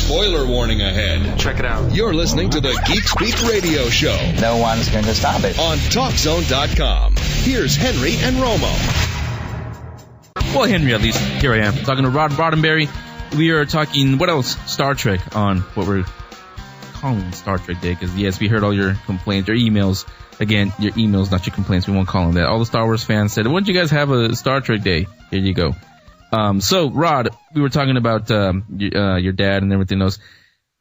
Spoiler warning ahead. Check it out. You're listening to the Geek Speak Radio Show. No one's going to stop it. On TalkZone.com. Here's Henry and Romo. Well, Henry, at least, here I am, talking to Roddenberry. We are talking, what else? Star Trek on what we're calling Star Trek Day, because, yes, we heard all your complaints, your emails. Again, your emails, not your complaints. We won't call them that. All the Star Wars fans said, why don't you guys have a Star Trek Day? Here you go. So, Rod, we were talking about your dad and everything else.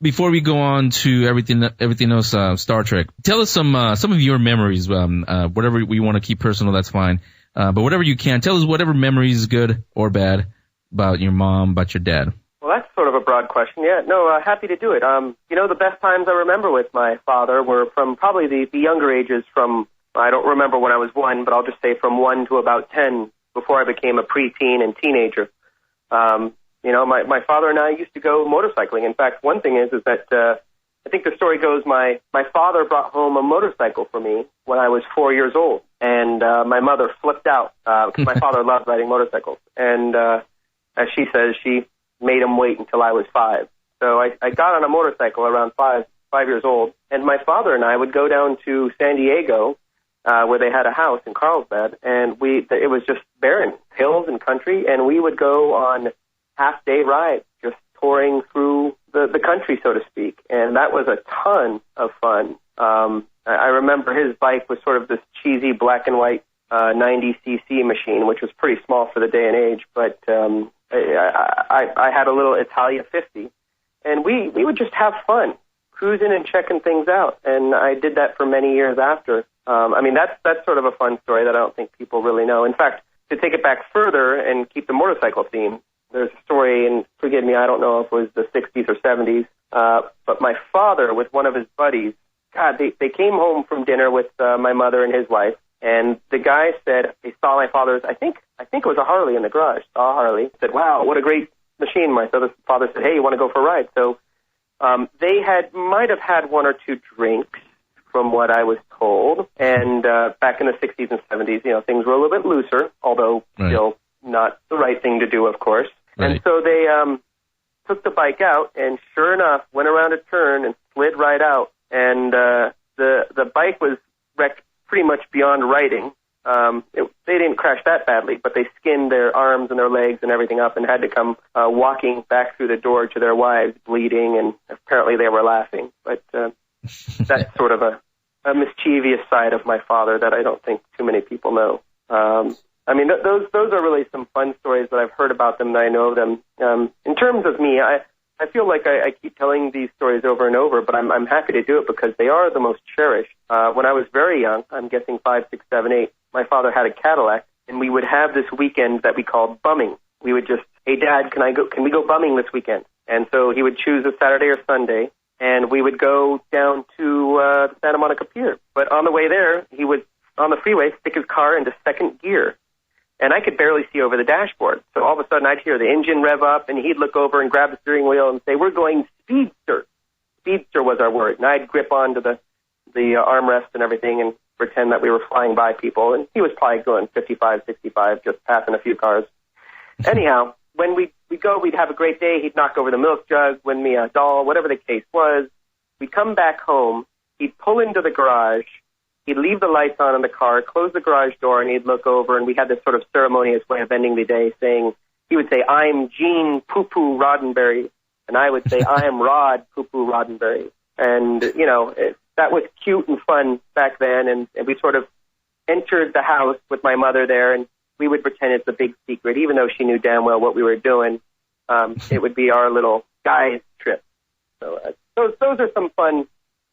Before we go on to everything else, Star Trek, tell us some of your memories. Whatever we want to keep personal, that's fine. But whatever you can, tell us whatever memories, good or bad, about your mom, about your dad. Well, that's sort of a broad question. Yeah, no, happy to do it. The best times I remember with my father were from probably the younger ages. From, I don't remember when I was 1, but I'll just say from 1 to about 10, before I became a preteen and teenager. My father and I used to go motorcycling. In fact, one thing is that I think the story goes my father brought home a motorcycle for me when I was 4 years old, and my mother flipped out because my father loved riding motorcycles. And as she says, she made him wait until I was 5. So I got on a motorcycle around 5 years old, and my father and I would go down to San Diego, where they had a house in Carlsbad, and it was just barren, hills and country, and we would go on half-day rides, just touring through the country, so to speak, and that was a ton of fun. I remember his bike was sort of this cheesy black and white 90cc machine, which was pretty small for the day and age, but I had a little Italia 50, and we would just have fun, cruising and checking things out, and I did that for many years after. That's sort of a fun story that I don't think people really know. In fact, to take it back further and keep the motorcycle theme, there's a story, and forgive me, I don't know if it was the 60s or 70s, but my father with one of his buddies, they came home from dinner with my mother and his wife, and the guy said they saw my father's, I think it was a Harley in the garage, saw a Harley, said, wow, what a great machine. My father said, hey, you want to go for a ride? So they might have had 1 or 2 drinks, from what I was told, and back in the 60s and 70s, things were a little bit looser, although still not the right thing to do, of course. Right. And so they took the bike out, and sure enough, went around a turn and slid right out, and the bike was wrecked pretty much beyond righting. They didn't crash that badly, but they skinned their arms and their legs and everything up and had to come walking back through the door to their wives, bleeding, and apparently they were laughing. But that's sort of a mischievous side of my father that I don't think too many people know. Those are really some fun stories that I've heard about them, and I know them. In terms of me, I feel like I keep telling these stories over and over, but I'm happy to do it because they are the most cherished. When I was very young, I'm guessing 5, 6, 7, 8, my father had a Cadillac, and we would have this weekend that we called bumming. We would just, hey, Dad, can we go bumming this weekend? And so he would choose a Saturday or Sunday, and we would go down to the Santa Monica Pier. But on the way there, he would, on the freeway, stick his car into second gear. And I could barely see over the dashboard. So all of a sudden I'd hear the engine rev up, and he'd look over and grab the steering wheel and say, we're going speedster. Speedster was our word. And I'd grip onto the armrest and everything and pretend that we were flying by people. And he was probably going 55, 65, just passing a few cars. Anyhow, when we'd go, we'd have a great day. He'd knock over the milk jug, win me a doll, whatever the case was. We'd come back home. He'd pull into the garage. He'd leave the lights on in the car, close the garage door, and he'd look over, and we had this sort of ceremonious way of ending the day saying, he would say, I'm Gene Poo-Poo Roddenberry, and I would say, I am Rod Poo-Poo Roddenberry. And, that was cute and fun back then, and we sort of entered the house with my mother there, and we would pretend it's a big secret, even though she knew damn well what we were doing. It would be our little guys trip. So those are some fun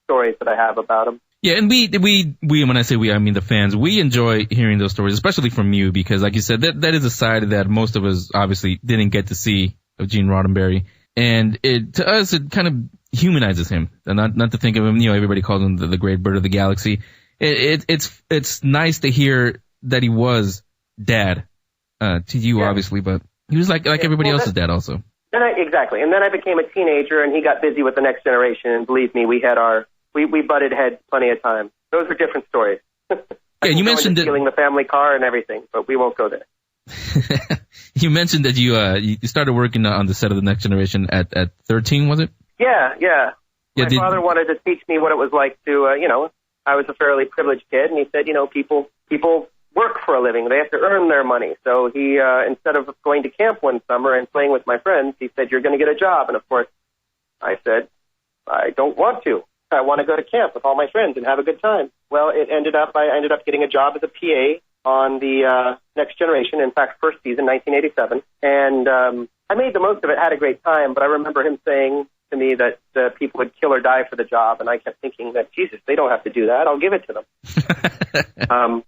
stories that I have about them. Yeah, and we when I say we, I mean the fans, we enjoy hearing those stories, especially from you, because like you said, that is a side that most of us obviously didn't get to see of Gene Roddenberry. And to us, it kind of humanizes him. And not to think of him, everybody calls him the great bird of the galaxy. It's nice to hear that he was dad, to you, obviously, but he was like everybody else's dad also. Exactly. And then I became a teenager, and he got busy with the next generation, and believe me, we butted heads plenty of times. Those are different stories. Yeah, you mentioned stealing the family car and everything, but we won't go there. You mentioned that you started working on the set of The Next Generation at 13, was it? Yeah. My father wanted to teach me what it was like to, I was a fairly privileged kid, and he said, people work for a living. They have to earn their money. So he, instead of going to camp one summer and playing with my friends, he said, you're going to get a job. And of course, I said, I don't want to. I want to go to camp with all my friends and have a good time. Well, I ended up getting a job as a PA on the Next Generation, in fact, first season, 1987. And I made the most of it, had a great time, but I remember him saying to me that people would kill or die for the job, and I kept thinking that, Jesus, they don't have to do that. I'll give it to them.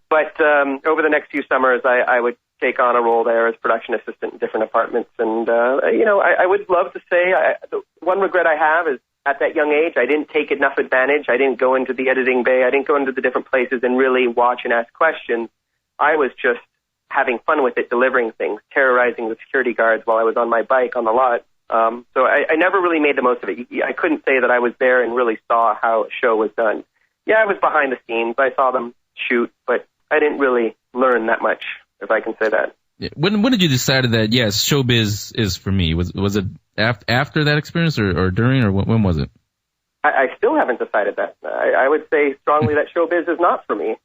But over the next few summers, I would take on a role there as production assistant in different departments. And, I would love to say the one regret I have is at that young age, I didn't take enough advantage. I didn't go into the editing bay. I didn't go into the different places and really watch and ask questions. I was just having fun with it, delivering things, terrorizing the security guards while I was on my bike on the lot. So I never really made the most of it. I couldn't say that I was there and really saw how a show was done. Yeah, I was behind the scenes. I saw them shoot, but I didn't really learn that much, if I can say that. Yeah. When did you decide that, yes, Showbiz is for me? Was it after that experience or during, or when was it? I still haven't decided that. I would say strongly that Showbiz is not for me.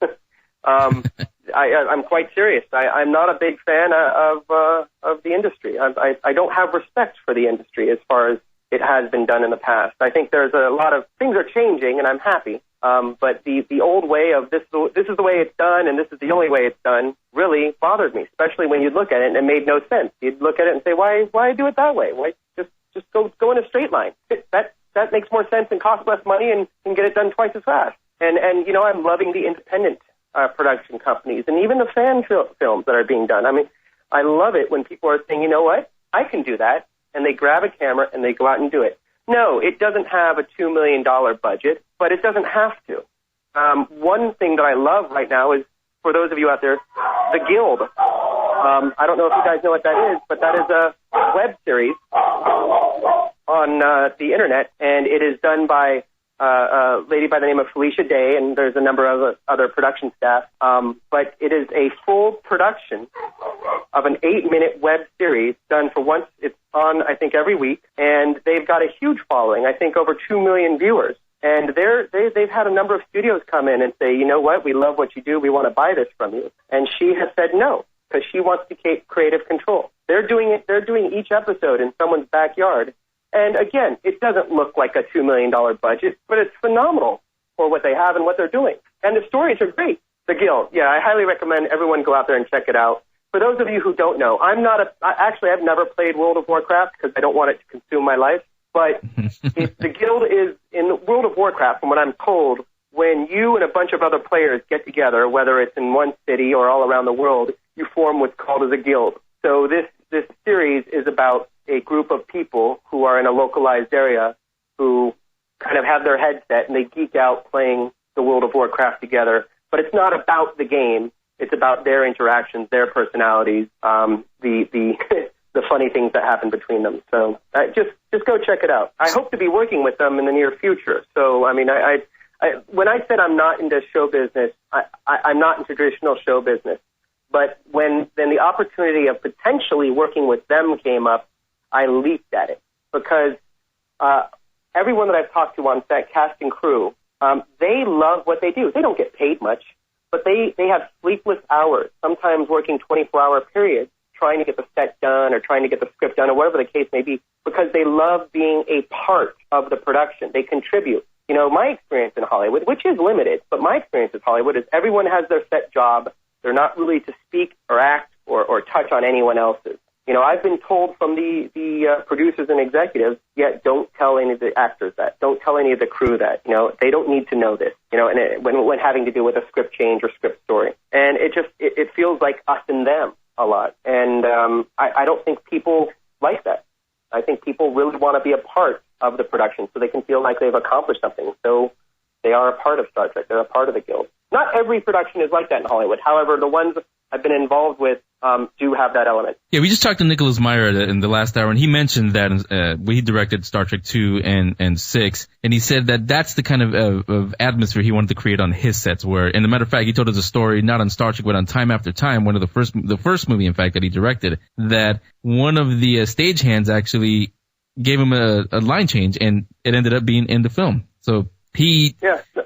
I'm quite serious. I'm not a big fan of the industry. I don't have respect for the industry as far as it has been done in the past. I think there's a lot of things are changing, and I'm happy. But the old way of this is the way it's done, and this is the only way it's done, really bothered me. Especially when you'd look at it and it made no sense. You'd look at it and say, why do it that way? Why just go in a straight line? That makes more sense and costs less money and can get it done twice as fast. And I'm loving the independent production companies and even the fan films that are being done. I mean, I love it when people are saying, you know what, I can do that, and they grab a camera and they go out and do it. No, it doesn't have a $2 million budget, but it doesn't have to. One thing that I love right now is, for those of you out there, The Guild. I don't know if you guys know what that is, but that is a web series on the internet, and it is done by a lady by the name of Felicia Day, and there's a number of other production staff. But it is a full production of an 8-minute web series done for once. It's on, I think, every week, and they've got a huge following, I think over 2 million viewers. And they've had a number of studios come in and say, you know what, we love what you do, we want to buy this from you. And she has said no, because she wants to keep creative control. They're doing each episode in someone's backyard. And again, it doesn't look like a $2 million budget, but it's phenomenal for what they have and what they're doing. And the stories are great. The Guild, yeah, I highly recommend everyone go out there and check it out. For those of you who don't know, I've never played World of Warcraft because I don't want it to consume my life. But the Guild is, in World of Warcraft, from what I'm told, when you and a bunch of other players get together, whether it's in one city or all around the world, you form what's called as a guild. So this series is about a group of people who are in a localized area who kind of have their headset and they geek out playing the World of Warcraft together. But it's not about the game. It's about their interactions, their personalities, the funny things that happen between them. So just go check it out. I hope to be working with them in the near future. So, I mean, when I said I'm not into show business, I'm not in traditional show business. But when then the opportunity of potentially working with them came up, I leaped at it because everyone that I've talked to on set, cast and crew, they love what they do. They don't get paid much, but they have sleepless hours, sometimes working 24-hour periods, trying to get the set done or trying to get the script done or whatever the case may be, because they love being a part of the production. They contribute. You know, my experience in Hollywood, which is limited, but my experience in Hollywood is everyone has their set job. They're not really to speak or act or touch on anyone else's. You know, I've been told from the producers and executives, don't tell any of the actors that. Don't tell any of the crew that. You know, they don't need to know this. You know, and when having to do with a script change or script story. And it feels like us and them a lot. And I don't think people like that. I think people really want to be a part of the production so they can feel like they've accomplished something. So they are a part of Star Trek. They're a part of the Guild. Not every production is like that in Hollywood. However, the ones I've been involved with do have that element. Yeah, we just talked to Nicholas Meyer in the last hour, and he mentioned that when he directed Star Trek 2 and 6, and he said that that's the kind of atmosphere he wanted to create on his sets. Where, and a matter of fact, he told us a story not on Star Trek but on Time After Time, one of the first movie, in fact, that he directed, that one of the stagehands actually gave him a line change, and it ended up being in the film. So he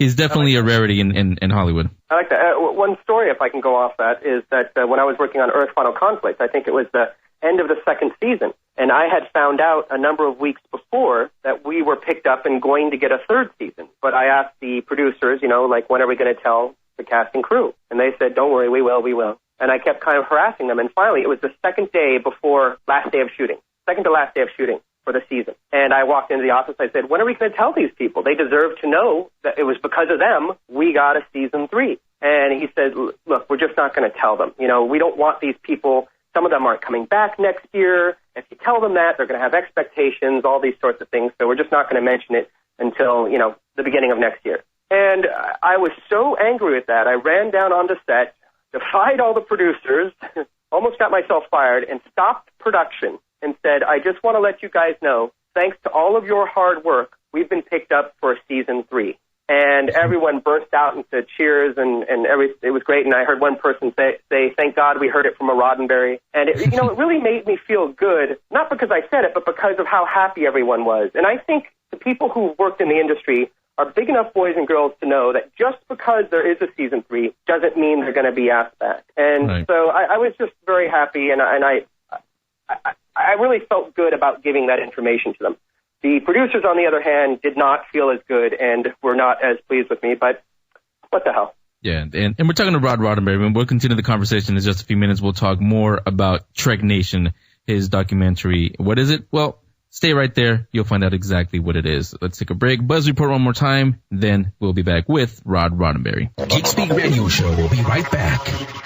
is definitely a rarity in Hollywood. I like that. One story, if I can go off that, is that when I was working on Earth Final Conflict, I think it was the end of the second season, and I had found out a number of weeks before that we were picked up and going to get a third season. But I asked the producers, like, when are we going to tell the cast and crew? And they said, don't worry, we will. And I kept kind of harassing them, and finally it was the second to last day of shooting for the season. And I walked into the office, I said, when are we going to tell these people? They deserve to know that it was because of them we got a season 3. And he said, look, we're just not going to tell them. We don't want these people, some of them aren't coming back next year. If you tell them that, they're going to have expectations, all these sorts of things. So we're just not going to mention it until, the beginning of next year. And I was so angry with that. I ran down onto set, defied all the producers, almost got myself fired, and stopped production and said, I just want to let you guys know, thanks to all of your hard work, we've been picked up for season 3. And everyone burst out into cheers, and it was great. And I heard one person say, thank God we heard it from a Roddenberry. And it really made me feel good, not because I said it, but because of how happy everyone was. And I think the people who worked in the industry are big enough boys and girls to know that just because there is a season 3 doesn't mean they're going to be asked back. And so I was just very happy, and I really felt good about giving that information to them. The producers, on the other hand, did not feel as good and were not as pleased with me, but what the hell? Yeah, and we're talking to Rod Roddenberry, and we'll continue the conversation in just a few minutes. We'll talk more about Trek Nation, his documentary. What is it? Well, stay right there. You'll find out exactly what it is. Let's take a break. Buzz Report one more time, then we'll be back with Rod Roddenberry. Geek Speak Radio Show will be right back.